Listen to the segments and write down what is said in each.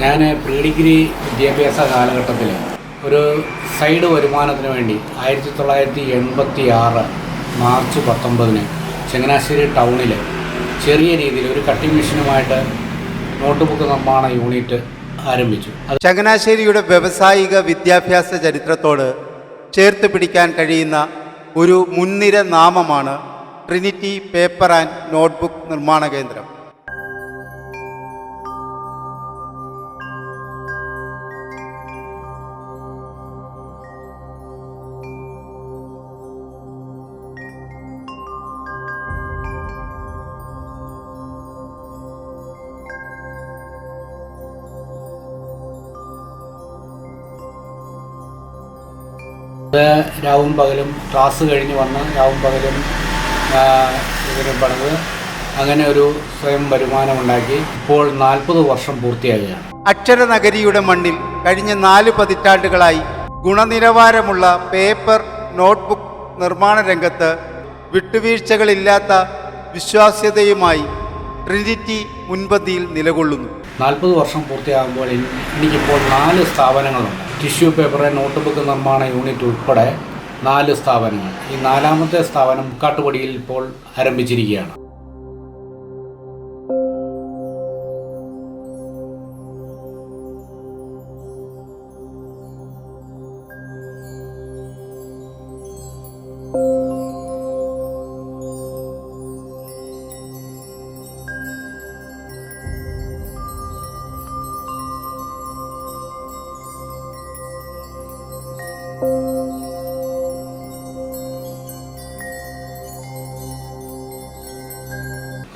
ഞാൻ pre degree വിദ്യാഭ്യാസ കാലഘട്ടത്തിൽ ഒരു സൈഡ് വരുമാനത്തിന് വേണ്ടി 1986 മാർച്ച് 19 ചങ്ങനാശ്ശേരി ടൗണിൽ ചെറിയ രീതിയിൽ ഒരു കട്ടിംഗ് മെഷീനുമായിട്ട് നോട്ട് ബുക്ക് നിർമ്മാണ യൂണിറ്റ് ആരംഭിച്ചു. ചങ്ങനാശ്ശേരിയുടെ വ്യാവസായിക വിദ്യാഭ്യാസ ചരിത്രത്തോട് ചേർത്ത് പിടിക്കാൻ കഴിയുന്ന ഒരു മുൻനിര നാമമാണ് ട്രിനിറ്റി പേപ്പർ ആൻഡ് നോട്ട്ബുക്ക് നിർമ്മാണ കേന്ദ്രം. രാവും പകലും ക്ലാസ് കഴിഞ്ഞ് വന്ന് രാവും പകലും ഇതിന് പണിത് അങ്ങനെ ഒരു സ്വയം വരുമാനമുണ്ടാക്കി ഇപ്പോൾ 40 വർഷം പൂർത്തിയാകുകയാണ്. അക്ഷരനഗരിയുടെ മണ്ണിൽ കഴിഞ്ഞ 4 പതിറ്റാണ്ടുകളായി ഗുണനിലവാരമുള്ള പേപ്പർ നോട്ട്ബുക്ക് നിർമ്മാണ രംഗത്ത് വിട്ടുവീഴ്ചകളില്ലാത്ത വിശ്വാസ്യതയുമായി ട്രിനിറ്റി മുൻപന്തിയിൽ നിലകൊള്ളുന്നു. 40 വർഷം പൂർത്തിയാകുമ്പോൾ എനിക്കിപ്പോൾ 4 സ്ഥാപനങ്ങളുണ്ട്. ടിഷ്യൂ പേപ്പർ നോട്ട് ബുക്ക് നിർമ്മാണ യൂണിറ്റ് ഉൾപ്പെടെ 4 സ്ഥാപനങ്ങൾ. ഈ 4ാമത്തെ സ്ഥാപനം കാട്ടുപടിയിൽ ഇപ്പോൾ ആരംഭിച്ചിരിക്കുകയാണ്.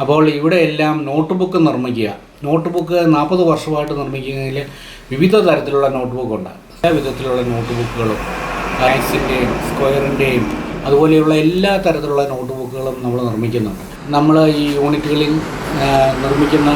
അപ്പോൾ ഇവിടെ എല്ലാം നോട്ട് ബുക്ക് നിർമ്മിക്കുക. നോട്ട് ബുക്ക് 40 വർഷമായിട്ട് നിർമ്മിക്കുന്നതിൽ വിവിധ തരത്തിലുള്ള നോട്ട് ബുക്കുണ്ട്. എല്ലാ വിധത്തിലുള്ള നോട്ട് ബുക്കുകളും സയൻസിൻ്റെയും സ്ക്വയറിൻ്റെയും അതുപോലെയുള്ള എല്ലാ തരത്തിലുള്ള നോട്ട് ബുക്കുകളും നമ്മൾ നിർമ്മിക്കുന്നുണ്ട്. നമ്മൾ ഈ യൂണിറ്റുകളിൽ നിർമ്മിക്കുന്ന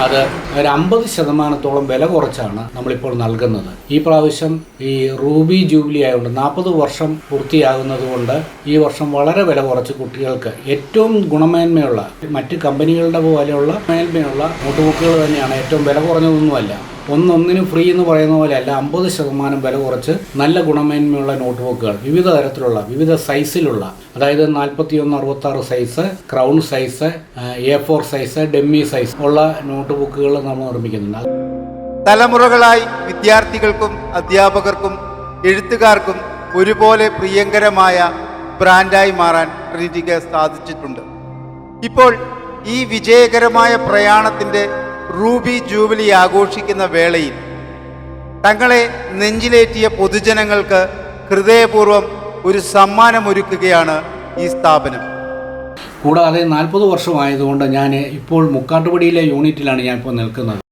അത് ഒരു 50% വില കുറച്ചാണ് നമ്മളിപ്പോൾ നൽകുന്നത്. ഈ പ്രാവശ്യം ഈ റൂബി ജൂബിലി ആയതുകൊണ്ട് 40 വർഷം പൂർത്തിയാകുന്നത് കൊണ്ട് ഈ വർഷം വളരെ വില കുറച്ച് കുട്ടികൾക്ക് ഏറ്റവും ഗുണമേന്മയുള്ള മറ്റ് കമ്പനികളുടെ പോലെയുള്ള മേന്മയുള്ള നോട്ട് ബുക്കുകൾ തന്നെയാണ്. ഏറ്റവും വില കുറഞ്ഞതൊന്നുമല്ല. ഒന്നിനും ഫ്രീ എന്ന് പറയുന്ന പോലെ അല്ല, 50% വില കുറച്ച് നല്ല ഗുണമേന്മയുള്ള നോട്ട് ബുക്കുകൾ വിവിധ തരത്തിലുള്ള വിവിധ സൈസിലുള്ള, അതായത് 41, 66 size, crown size, A4 size, dummy size ഉള്ള നോട്ട് ബുക്കുകൾ നമ്മൾ നിർമ്മിക്കുന്നുണ്ട്. തലമുറകളായി വിദ്യാർത്ഥികൾക്കും അധ്യാപകർക്കും എഴുത്തുകാർക്കും ഒരുപോലെ പ്രിയങ്കരമായ ബ്രാൻഡായി മാറാൻ ട്രിനിറ്റിക്ക് സാധിച്ചിട്ടുണ്ട്. ഇപ്പോൾ ഈ വിജയകരമായ പ്രയാണത്തിൻ്റെ റൂബി ജൂബിലി ആഘോഷിക്കുന്ന വേളയിൽ തങ്ങളെ നെഞ്ചിലേറ്റിയ പൊതുജനങ്ങൾക്ക് ഹൃദയപൂർവ്വം ഒരു സമ്മാനമൊരുക്കുകയാണ് ഈ സ്ഥാപനം. കൂടാതെ 40 വർഷമായതുകൊണ്ട് ഞാൻ ഇപ്പോൾ മുക്കാട്ടുപടിയിലെ യൂണിറ്റിലാണ് ഞാൻ ഇപ്പോൾ നിൽക്കുന്നത്.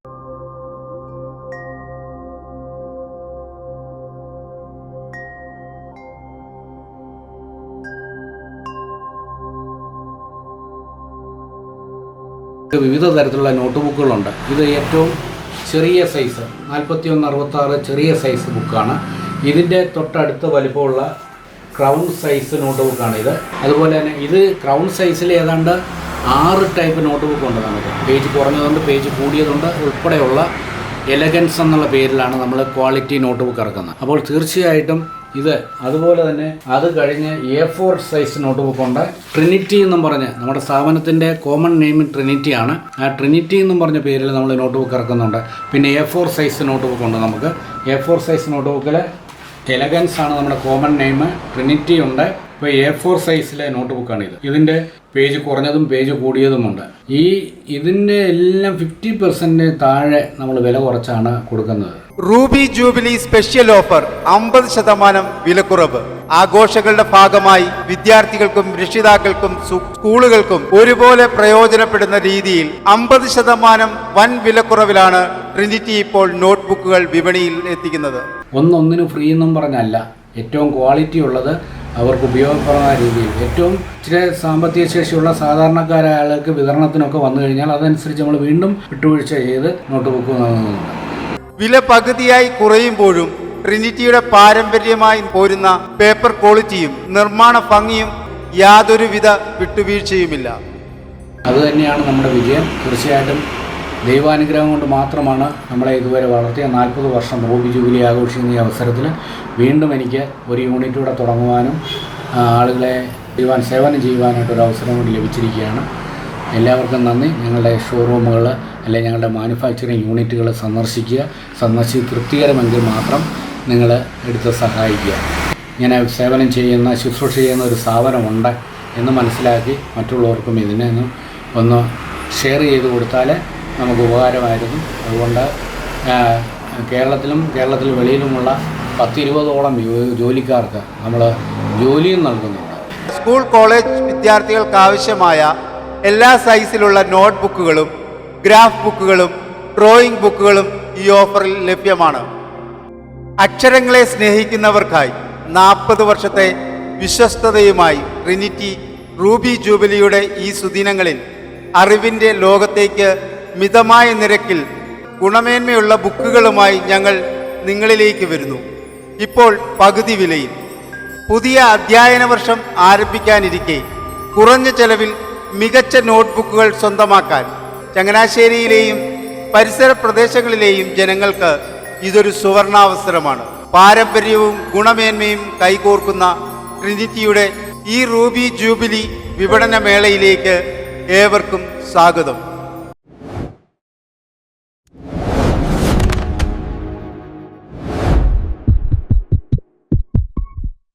വിവിധ തരത്തിലുള്ള നോട്ട് ബുക്കുകളുണ്ട്. ഇത് ഏറ്റവും ചെറിയ സൈസ് 41, 66 ചെറിയ സൈസ് ബുക്കാണ്. ഇതിൻ്റെ തൊട്ടടുത്ത് വലിപ്പമുള്ള ക്രൗൺ സൈസ് നോട്ട് ബുക്കാണ് ഇത്. അതുപോലെ തന്നെ ഇത് ക്രൗൺ സൈസിൽ ഏതാണ്ട് 6 ടൈപ്പ് നോട്ട് ബുക്കുണ്ട് നമുക്ക്. പേജ് കുറഞ്ഞതുണ്ട്, പേജ് കൂടിയതുണ്ട് ഉൾപ്പെടെയുള്ള എലഗൻസ് എന്നുള്ള പേരിലാണ് നമ്മൾ ക്വാളിറ്റി നോട്ട് ബുക്ക് ഇറക്കുന്നത്. അപ്പോൾ തീർച്ചയായിട്ടും ഇത് അതുപോലെ തന്നെ അത് കഴിഞ്ഞ് A4 സൈസ് നോട്ട് ബുക്കുണ്ട്. ട്രിനിറ്റി എന്നും പറഞ്ഞ് നമ്മുടെ സ്ഥാപനത്തിൻ്റെ കോമൺ നെയിം ട്രിനിറ്റിയാണ്. ആ ട്രിനിറ്റി എന്നും പറഞ്ഞ പേരിൽ നമ്മൾ നോട്ട് ബുക്ക് ഇറക്കുന്നുണ്ട്. പിന്നെ A4 സൈസ് നോട്ട് ബുക്കുണ്ട് നമുക്ക്. A4 സൈസ് നോട്ട് ബുക്കിൽ എലഗൻസ് ആണ് നമ്മുടെ കോമൺ നെയിം, ട്രിനിറ്റി ഉണ്ട്. ഇപ്പോൾ A4 സൈസിലെ നോട്ട് ബുക്കാണിത്. ഇതിൻ്റെ പേജ് കുറഞ്ഞതും പേജ് കൂടിയതുമുണ്ട്. ഇതിൻ്റെ എല്ലാം 50% താഴെ നമ്മൾ വില കുറച്ചാണ് കൊടുക്കുന്നത്. റൂബി ജൂബിലി സ്പെഷ്യൽ ഓഫർ 50% വിലക്കുറവ്. ആഘോഷങ്ങളുടെ ഭാഗമായി വിദ്യാർത്ഥികൾക്കും രക്ഷിതാക്കൾക്കും സ്കൂളുകൾക്കും ഒരുപോലെ പ്രയോജനപ്പെടുന്ന രീതിയിൽ 50% വൻ വിലക്കുറവിലാണ് ട്രിനിറ്റി ഇപ്പോൾ നോട്ട്ബുക്കുകൾ വിപണിയിൽ എത്തിക്കുന്നത്. ഒന്നിനും ഫ്രീ എന്നും പറഞ്ഞല്ല, ഏറ്റവും ക്വാളിറ്റി ഉള്ളത് അവർക്ക് ഉപയോഗപ്രദമായ രീതിയിൽ ഏറ്റവും ഇച്ചിരി സാമ്പത്തിക ശേഷിയുള്ള സാധാരണക്കാരായ ആളുകൾക്ക് വിതരണത്തിനൊക്കെ വന്നു കഴിഞ്ഞാൽ അതനുസരിച്ച് നമ്മൾ വീണ്ടും വിട്ടുവീഴ്ച ചെയ്ത് നോട്ട് ബുക്ക് നൽകുന്നുണ്ട്. വില പകുതിയായി കുറയുമ്പോഴും ട്രിനിറ്റിയുടെ പാരമ്പര്യമായി പോരുന്ന പേപ്പർ ക്വാളിറ്റിയും നിർമ്മാണ ഭംഗിയും യാതൊരുവിധ വിട്ടുവീഴ്ചയുമില്ല. അതുതന്നെയാണ് നമ്മുടെ വിജയം. തീർച്ചയായിട്ടും ദൈവാനുഗ്രഹം കൊണ്ട് മാത്രമാണ് നമ്മളെ ഇതുവരെ വളർത്തിയ 40 വർഷം റൂബി ജൂബിലി ആഘോഷിക്കുന്ന ഈ അവസരത്തിൽ വീണ്ടും എനിക്ക് ഒരു യൂണിറ്റ് കൂടെ തുടങ്ങുവാനും ആളുകളെ സേവനം ചെയ്യുവാനായിട്ടൊരു അവസരം കൂടി ലഭിച്ചിരിക്കുകയാണ്. എല്ലാവർക്കും നന്ദി. ഞങ്ങളുടെ ഷോറൂമുകൾ അല്ലെങ്കിൽ ഞങ്ങളുടെ മാനുഫാക്ചറിങ് യൂണിറ്റുകൾ സന്ദർശിച്ച് തൃപ്തികരമെങ്കിൽ മാത്രം നിങ്ങൾ എടുത്ത് സഹായിക്കുക. ഇങ്ങനെ സേവനം ചെയ്യുന്ന ശുശ്രൂഷ ചെയ്യുന്ന ഒരു സ്ഥാപനമുണ്ട് എന്ന് മനസ്സിലാക്കി മറ്റുള്ളവർക്കും ഇതിനെ ഒന്ന് ഷെയർ ചെയ്ത് കൊടുത്താൽ നമുക്ക് ഉപകാരമായിരുന്നു. അതുകൊണ്ട് കേരളത്തിൽ വെളിയിലുമുള്ള 10-20ഓളം ജോലിക്കാർക്ക് നമ്മൾ ജോലിയും നൽകുന്നുണ്ട്. സ്കൂൾ കോളേജ് വിദ്യാർത്ഥികൾക്ക് ആവശ്യമായ എല്ലാ സൈസിലുള്ള നോട്ട് ബുക്കുകളും ഗ്രാഫ് ബുക്കുകളും ഡ്രോയിങ് ബുക്കുകളും ഈ ഓഫറിൽ ലഭ്യമാണ്. അക്ഷരങ്ങളെ സ്നേഹിക്കുന്നവർക്കായി 40 വർഷത്തെ വിശ്വസ്തതയുമായി ട്രിനിറ്റി റൂബി ജൂബിലിയുടെ ഈ സുദിനങ്ങളിൽ അറിവിൻ്റെ ലോകത്തേക്ക് മിതമായ നിരക്കിൽ ഗുണമേന്മയുള്ള ബുക്കുകളുമായി ഞങ്ങൾ നിങ്ങളിലേക്ക് വരുന്നു. ഇപ്പോൾ പകുതി വിലയിൽ. പുതിയ അധ്യയന വർഷം ആരംഭിക്കാനിരിക്കെ കുറഞ്ഞ ചെലവിൽ മികച്ച നോട്ട്ബുക്കുകൾ സ്വന്തമാക്കാൻ ചങ്ങനാശ്ശേരിയിലെയും പരിസര പ്രദേശങ്ങളിലെയും ജനങ്ങൾക്ക് ഇതൊരു സുവർണാവസരമാണ്. പാരമ്പര്യവും ഗുണമേന്മയും കൈകോർക്കുന്ന ട്രിനിറ്റിയുടെ ഈ റൂബി ജൂബിലി വിപണന മേളയിലേക്ക് ഏവർക്കും സ്വാഗതം.